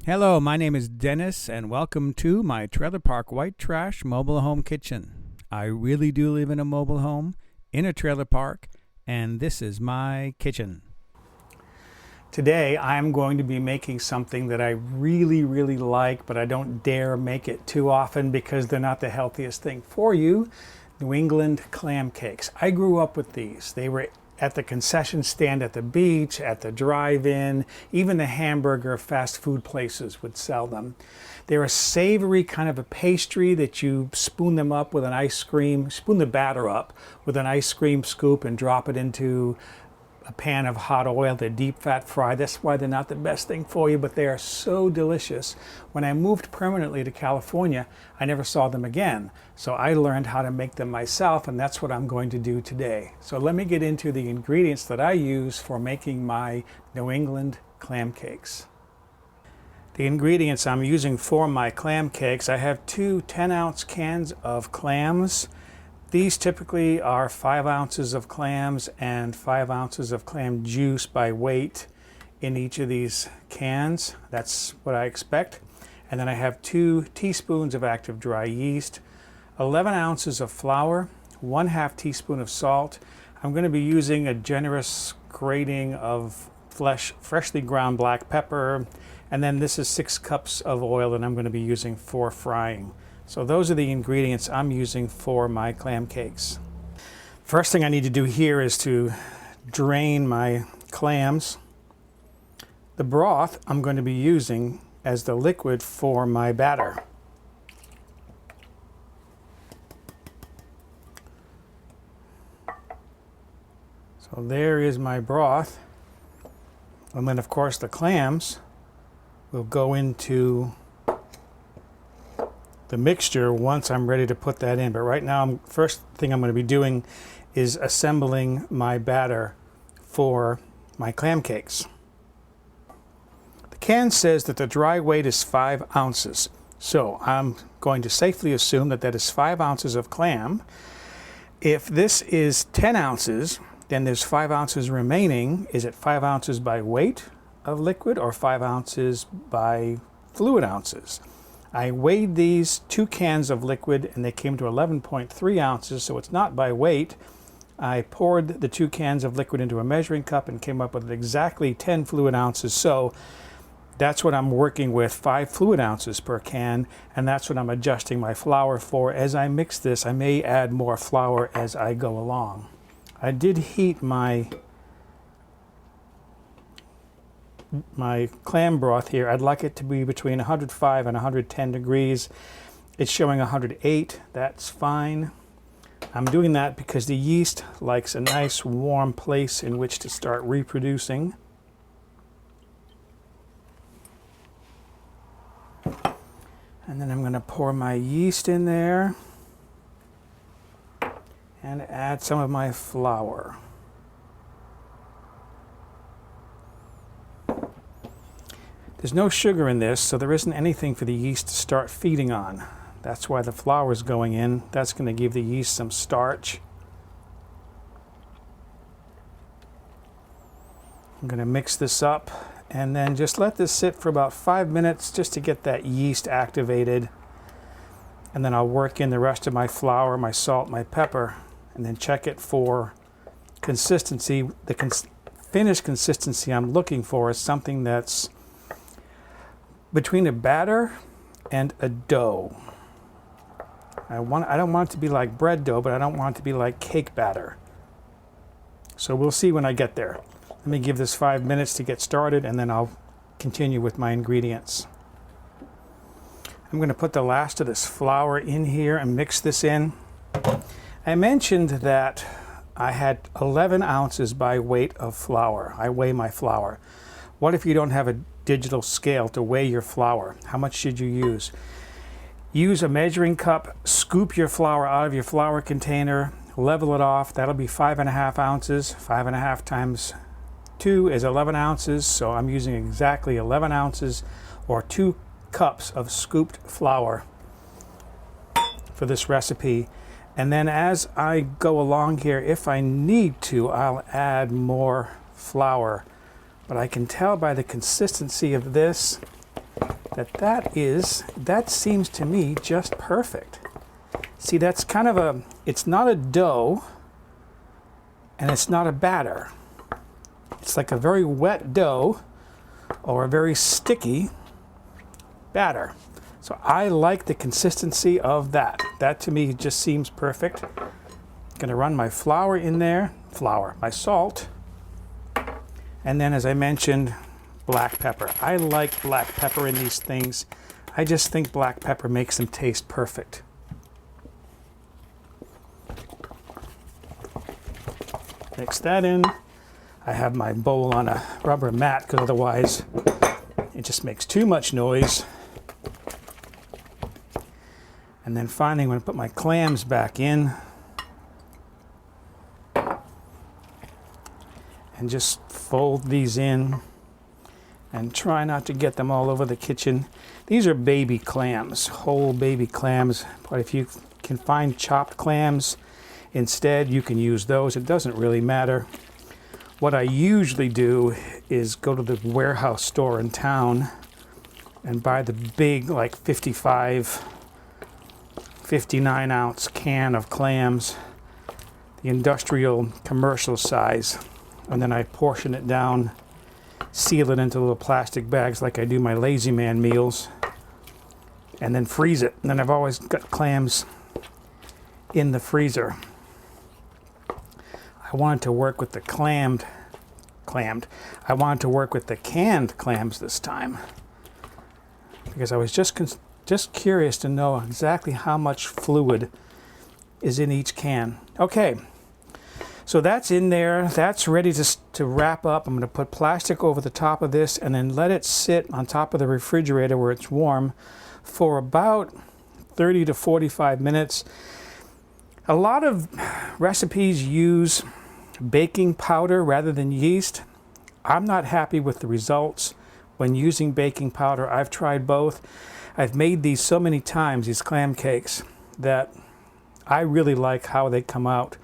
Hello, my name is Dennis, and welcome to my trailer park white trash mobile home kitchen. I really do live in a mobile home, in a trailer park, and this is my kitchen. Today, I'm going to be making something that I really like, but I don't dare make it too often because they're not the healthiest thing for you. New England clam cakes. I grew up with these. They were at the concession stand at the beach, at the drive-in, even the hamburger fast food places would sell them. They're a savory kind of a pastry that you spoon them up with an ice cream, spoon the batter up with an ice cream scoop and drop it into a pan of hot oil to deep fat fry. That's why they're not the best thing for you, but they are so delicious. When I moved permanently to California, I never saw them again. So I learned how to make them myself, and that's what I'm going to do today. So let me get into the ingredients that I use for making my New England clam cakes. The ingredients I'm using for my clam cakes, I have two 10-ounce cans of clams. These typically are 5 ounces of clams and 5 ounces of clam juice by weight in each of these cans. That's what I expect. And then I have 2 teaspoons of active dry yeast, 11 ounces of flour, 1/2 teaspoon of salt. I'm going to be using a generous grating of freshly ground black pepper. And then this is 6 cups of oil that I'm going to be using for frying. So those are the ingredients I'm using for my clam cakes. First thing I need to do here is to drain my clams. The broth I'm going to be using as the liquid for my batter. So there is my broth. And then of course the clams will go into the mixture once I'm ready to put that in. But right now, first thing I'm going to be doing is assembling my batter for my clam cakes. The can says that the dry weight is 5 ounces. So I'm going to safely assume that that is 5 ounces of clam. If this is 10 ounces, then there's 5 ounces remaining. Is it 5 ounces by weight of liquid or 5 ounces by fluid ounces? I weighed these 2 cans of liquid and they came to 11.3 ounces, so it's not by weight. I poured the 2 cans of liquid into a measuring cup and came up with exactly 10 fluid ounces. So that's what I'm working with, 5 fluid ounces per can, and that's what I'm adjusting my flour for. As I mix this, I may add more flour as I go along. I did heat my clam broth here. I'd like it to be between 105 and 110 degrees. It's showing 108. That's fine. I'm doing that because the yeast likes a nice warm place in which to start reproducing. And then I'm going to pour my yeast in there and add some of my flour. There's no sugar in this, so there isn't anything for the yeast to start feeding on. That's why the flour is going in. That's going to give the yeast some starch. I'm going to mix this up and then just let this sit for about 5 minutes just to get that yeast activated. And then I'll work in the rest of my flour, my salt, my pepper, and then check it for consistency. The finished consistency I'm looking for is something that's between a batter and a dough. I don't want it to be like bread dough, but I don't want it to be like cake batter. So we'll see when I get there. Let me give this 5 minutes to get started, and then I'll continue with my ingredients. I'm going to put the last of this flour in here and mix this in. I mentioned that I had 11 ounces by weight of flour. I weigh my flour. What if you don't have a digital scale to weigh your flour? How much should you use? Use a measuring cup, scoop your flour out of your flour container, level it off. That'll be 5.5 ounces. 5.5 times 2 is 11 ounces, so I'm using exactly 11 ounces or 2 cups of scooped flour for this recipe. And then as I go along here, if I need to, I'll add more flour. But I can tell by the consistency of this that seems to me just perfect. See, that's kind of it's not a dough and it's not a batter. It's like a very wet dough or a very sticky batter. So I like the consistency of that. That to me just seems perfect. I'm gonna run my flour in there, my salt, and then as I mentioned, black pepper. I like black pepper in these things. I just think black pepper makes them taste perfect. Mix that in. I have my bowl on a rubber mat because otherwise it just makes too much noise. And then finally I'm going to put my clams back in and just fold these in and try not to get them all over the kitchen. These are baby clams, whole baby clams, but if you can find chopped clams instead, you can use those. It doesn't really matter. What I usually do is go to the warehouse store in town and buy the big, like 59 ounce can of clams, the industrial commercial size, and then I portion it down, seal it into little plastic bags like I do my Lazy Man meals, and then freeze it. And then I've always got clams in the freezer. I wanted to work with the I wanted to work with the canned clams this time because I was just curious to know exactly how much fluid is in each can. Okay, so that's in there. That's ready to wrap up. I'm going to put plastic over the top of this and then let it sit on top of the refrigerator where it's warm for about 30 to 45 minutes. A lot of recipes use baking powder rather than yeast. I'm not happy with the results when using baking powder. I've tried both. I've made these so many times, these clam cakes, that I really like how they come out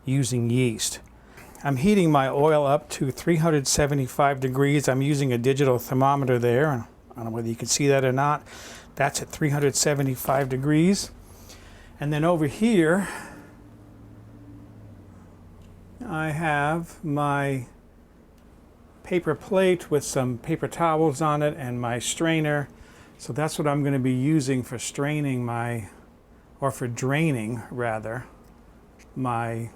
using yeast. I'm heating my oil up to 375 degrees. I'm using a digital thermometer there. I don't know whether you can see that or not. That's at 375 degrees. And then over here, I have my paper plate with some paper towels on it and my strainer. So that's what I'm going to be using for straining for draining rather, my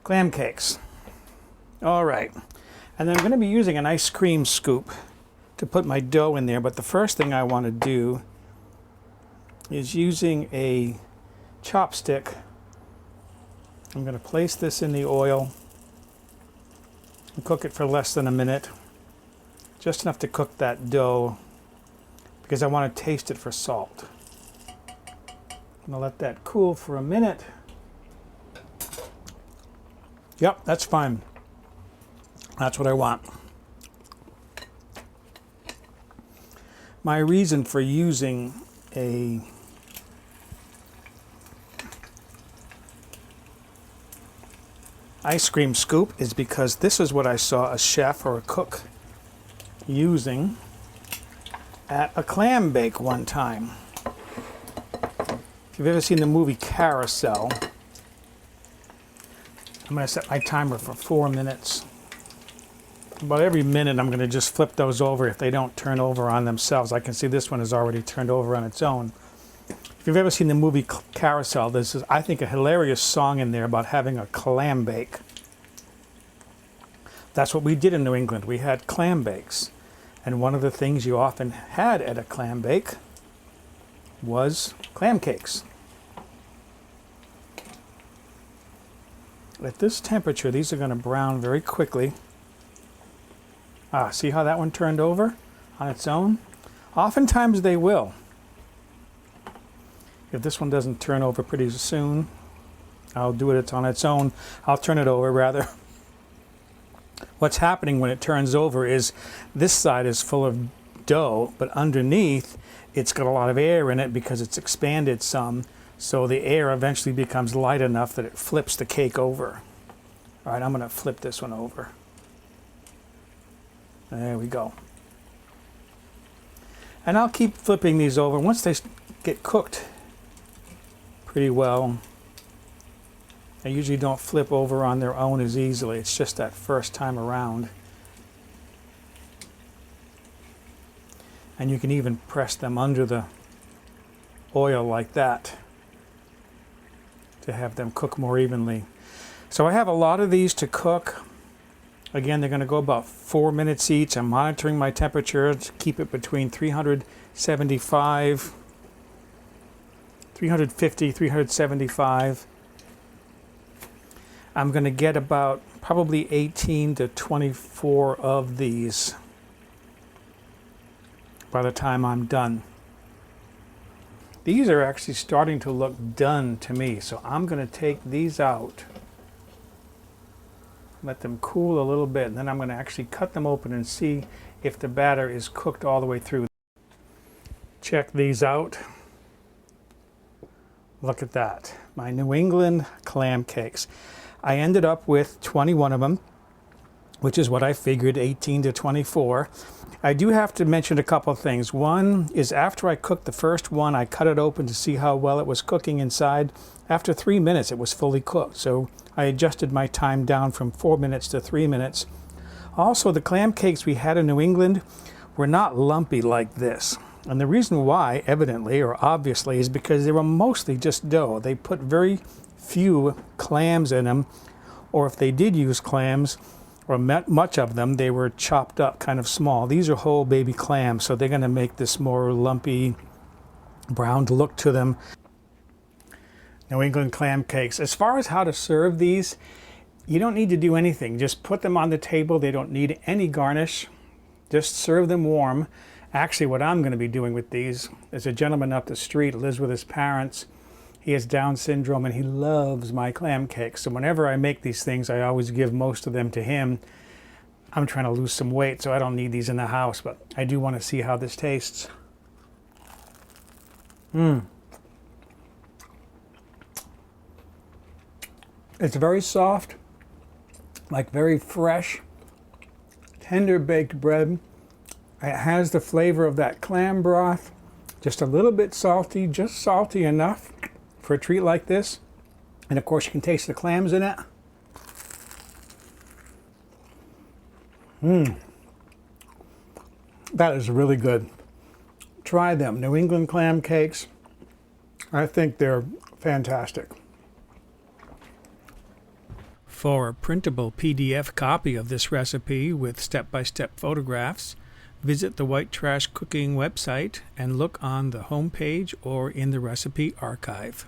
clam cakes. All right. And then I'm going to be using an ice cream scoop to put my dough in there. But the first thing I want to do is using a chopstick. I'm going to place this in the oil and cook it for less than a minute. Just enough to cook that dough because I want to taste it for salt. I'm going to let that cool for a minute. Yep, that's fine. That's what I want. My reason for using a ice cream scoop is because this is what I saw a chef or a cook using at a clam bake one time. If you've ever seen the movie Carousel, I'm going to set my timer for 4 minutes. About every minute I'm going to just flip those over if they don't turn over on themselves. I can see this one has already turned over on its own. If you've ever seen the movie Carousel, this is, I think, a hilarious song in there about having a clam bake. That's what we did in New England. We had clam bakes. And one of the things you often had at a clam bake was clam cakes. At this temperature, these are going to brown very quickly. See how that one turned over on its own? Oftentimes they will. If this one doesn't turn over pretty soon, I'll do it on its own. I'll turn it over rather. What's happening when it turns over is this side is full of dough, but underneath it's got a lot of air in it because it's expanded some. So the air eventually becomes light enough that it flips the cake over. All right, I'm going to flip this one over. There we go. And I'll keep flipping these over. Once they get cooked pretty well, they usually don't flip over on their own as easily. It's just that first time around. And you can even press them under the oil like that to have them cook more evenly. So I have a lot of these to cook. Again, they're going to go about 4 minutes each. I'm monitoring my temperature to keep it between 375, 350, 375. I'm going to get about probably 18 to 24 of these by the time I'm done. These are actually starting to look done to me, so I'm going to take these out, let them cool a little bit, and then I'm going to actually cut them open and see if the batter is cooked all the way through. Check these out. Look at that. My New England clam cakes. I ended up with 21 of them, which is what I figured, 18 to 24. I do have to mention a couple of things. One is after I cooked the first one, I cut it open to see how well it was cooking inside. After 3 minutes, it was fully cooked. So I adjusted my time down from 4 minutes to 3 minutes. Also, the clam cakes we had in New England were not lumpy like this. And the reason why, evidently or obviously, is because they were mostly just dough. They put very few clams in them, or if they did use clams, or much of them, they were chopped up kind of small. These are whole baby clams, so they're going to make this more lumpy, browned look to them. New England clam cakes. As far as how to serve these, you don't need to do anything. Just put them on the table. They don't need any garnish. Just serve them warm. Actually, what I'm going to be doing with these, there's a gentleman up the street, lives with his parents. He has Down syndrome and he loves my clam cakes. So whenever I make these things, I always give most of them to him. I'm trying to lose some weight, so I don't need these in the house, but I do want to see how this tastes. It's very soft, like very fresh, tender baked bread. It has the flavor of that clam broth, just a little bit salty, just salty enough for a treat like this. And of course you can taste the clams in it. That is really good. Try them, New England clam cakes. I think they're fantastic. For a printable PDF copy of this recipe with step-by-step photographs, visit the White Trash Cooking website and look on the home page or in the recipe archive.